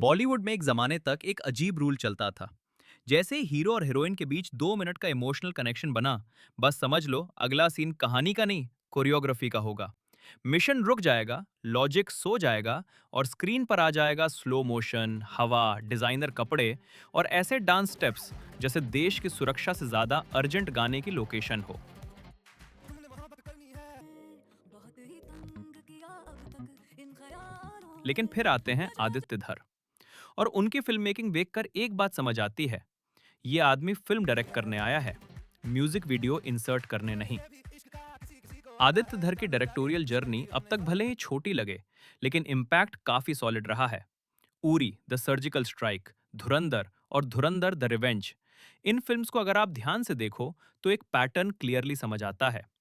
बॉलीवुड में एक जमाने तक एक अजीब रूल चलता था। जैसे ही हीरो और हीरोइन के बीच 2 मिनट का इमोशनल कनेक्शन बना, बस समझ लो अगला सीन कहानी का नहीं, कोरियोग्राफी का होगा। मिशन रुक जाएगा, लॉजिक सो जाएगा और स्क्रीन पर आ जाएगा स्लो मोशन, हवा, डिजाइनर कपड़े और ऐसे डांस स्टेप्स जैसे देश की सुरक्षा से ज्यादा अर्जेंट गाने की लोकेशन हो। तुमने मोहब्बत करनी है बहुत ही तंग किया अब तक इन ख्यालों लेकिन ने फिर आते हैं मुझे आदित्य धर, और उनकी फिल्म मेकिंग देखकर एक बात समझ आती है, ये आदमी फिल्म डायरेक्ट करने आया है, म्यूजिक वीडियो इंसर्ट करने नहीं। मैं भी इश्क का किसी किसी को आदित्य हाल धर की बताऊं डायरेक्टोरियल जर्नी अब तक भले ही छोटी लगे, लेकिन इम्पैक्ट काफी सॉलिड रहा है। उरी, द सर्जिकल स्ट्राइक, धुरंधर और धुरंधर द रिवेंज, इन फिल्म्स को अगर आप ध्यान से देखो तो एक पैटर्न क्लियरली समझ आता है।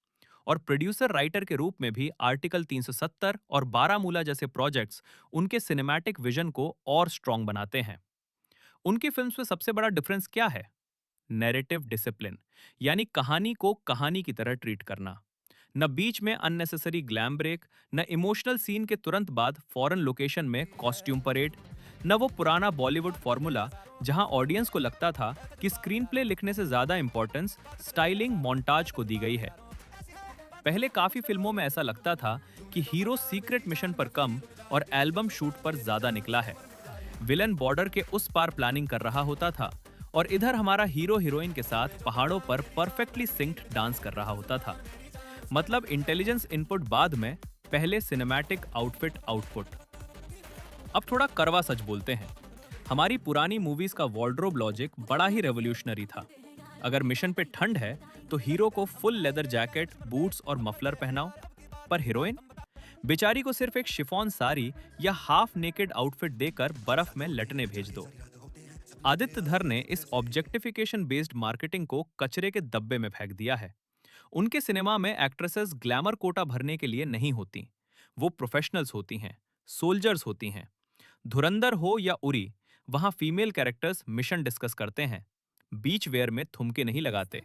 और प्रोड्यूसर राइटर के रूप में भी आर्टिकल 370 और बारामूला जैसे प्रोजेक्ट्स उनके सिनेमैटिक विजन को और स्ट्रॉन्ग बनाते हैं। उनकी फिल्म्स में सबसे बड़ा डिफरेंस क्या है? नैरेटिव डिसिप्लिन, यानी कहानी को कहानी की तरह ट्रीट करना। न बीच में अननेसेसरी ग्लैम ब्रेक, न इमोशनल सीन के तुरंत बाद फॉरेन लोकेशन में कॉस्ट्यूम परेड, न वो पुराना बॉलीवुड फॉर्मूला जहां ऑडियंस को लगता था कि स्क्रीन प्ले लिखने से ज्यादा इंपॉर्टेंस स्टाइलिंग मोन्टाज को दी गई है। पहले काफी फिल्मों में ऐसा लगता था कि हीरो सीक्रेट मिशन पर कम और एल्बम शूट पर ज्यादा निकला है। विलन बॉर्डर के उस पार प्लानिंग कर रहा होता था और इधर हमारा हीरो हीरोइन के साथ पहाड़ों पर परफेक्टली सिंक्ड डांस कर रहा होता था। मतलब इंटेलिजेंस इनपुट बाद में, पहले सिनेमैटिक आउटफिट आउटपुट। अब थोड़ा कड़वा सच बोलते हैं, हमारी पुरानी मूवीज का वार्डरोब लॉजिक बड़ा ही रेवोल्यूशनरी था। अगर मिशन पे ठंड है तो हीरो को फुल लेदर जैकेट, बूट्स और मफलर पहनाओ, पर हीरोइन बेचारी को सिर्फ एक शिफॉन साड़ी या हाफ नेकेड आउटफिट देकर बर्फ में लटने भेज दो। आदित्य धर ने इस ऑब्जेक्टिफिकेशन बेस्ड मार्केटिंग को कचरे के डब्बे में फेंक दिया है। उनके सिनेमा में एक्ट्रेसेस ग्लैमर कोटा भरने के लिए नहीं होती, वो प्रोफेशनल्स होती हैं, सोल्जर्स होती हैं। धुरंधर हो या उरी, वहां फीमेल कैरेक्टर्स मिशन डिस्कस करते हैं, बीच वेयर में थुमके नहीं लगाते।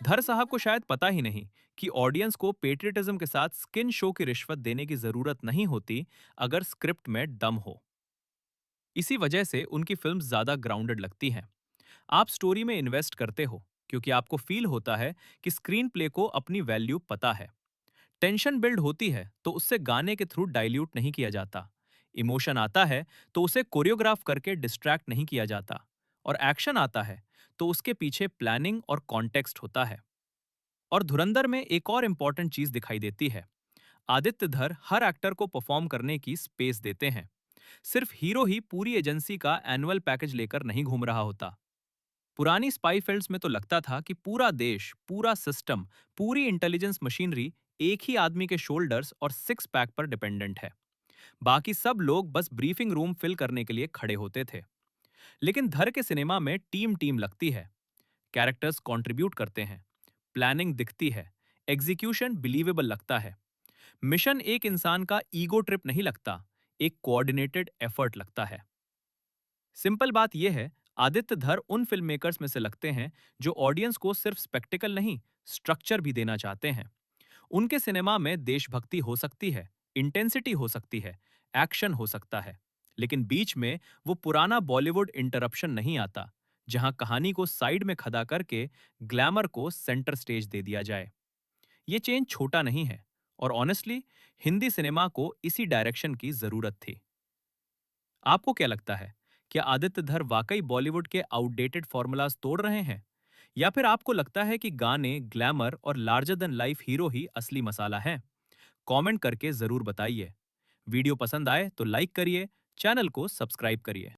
धर साहब को शायद पता ही नहीं कि ऑडियंस को पेट्रियटिज्म के साथ स्किन शो की रिश्वत देने की जरूरत नहीं होती अगर स्क्रिप्ट में दम हो। इसी वजह से उनकी फिल्म ज्यादा ग्राउंडेड लगती हैं। आप स्टोरी में इन्वेस्ट करते हो क्योंकि आपको फील होता है कि स्क्रीन प्ले को अपनी वैल्यू पता है। टेंशन बिल्ड होती है तो उससे गाने के थ्रू डाइल्यूट नहीं किया जाता। इमोशन आता है तो उसे कोरियोग्राफ करके डिस्ट्रैक्ट नहीं किया जाता। और एक्शन आता है तो उसके पीछे प्लानिंग और कॉन्टेक्स्ट होता है। और धुरंधर में एक और इंपॉर्टेंट चीज दिखाई देती है, आदित्य धर हर एक्टर को परफॉर्म करने की स्पेस देते हैं। सिर्फ हीरो ही पूरी एजेंसी का एनुअल पैकेज लेकर नहीं घूम रहा होता। पुरानी स्पाई फिल्म्स में तो लगता था कि पूरा देश, पूरा सिस्टम, पूरी इंटेलिजेंस मशीनरी एक ही आदमी के शोल्डर्स और सिक्स पैक पर डिपेंडेंट है। बाकी सब लोग बस ब्रीफिंग रूम फिल करने के लिए खड़े होते थे। लेकिन धर के सिनेमा में टीम टीम लगती है, कैरेक्टर्स कंट्रीब्यूट करते हैं, प्लानिंग दिखती है, एग्जीक्यूशन बिलीवेबल लगता है। मिशन एक इंसान का ईगो ट्रिप नहीं लगता, एक कोऑर्डिनेटेड एफर्ट लगता है। सिंपल बात यह है, आदित्य धर उन फिल्म मेकर्स में से लगते हैं जो ऑडियंस को सिर्फ स्पेक्टिकल नहीं, स्ट्रक्चर भी देना चाहते हैं। उनके सिनेमा में देशभक्ति हो सकती है, इंटेंसिटी हो सकती है, एक्शन हो सकता है, लेकिन बीच में वो पुराना बॉलीवुड इंटरप्शन नहीं आता, जहां कहानी को साइड में खड़ा करके ग्लैमर को सेंटर स्टेज दे दिया जाए। ये चेंज छोटा नहीं है, और ऑनेस्टली हिंदी सिनेमा को इसी डायरेक्शन की जरूरत थी। आपको क्या लगता है, क्या आदित्य धर वाकई बॉलीवुड के आउटडेटेड फॉर्मूलाज तोड़ रहे हैं, या फिर आपको लगता है कि गाने, ग्लैमर और लार्जर देन लाइफ हीरो ही असली मसाला है? कमेंट करके जरूर बताइए। वीडियो पसंद आए तो लाइक करिए, चैनल को सब्सक्राइब करिए।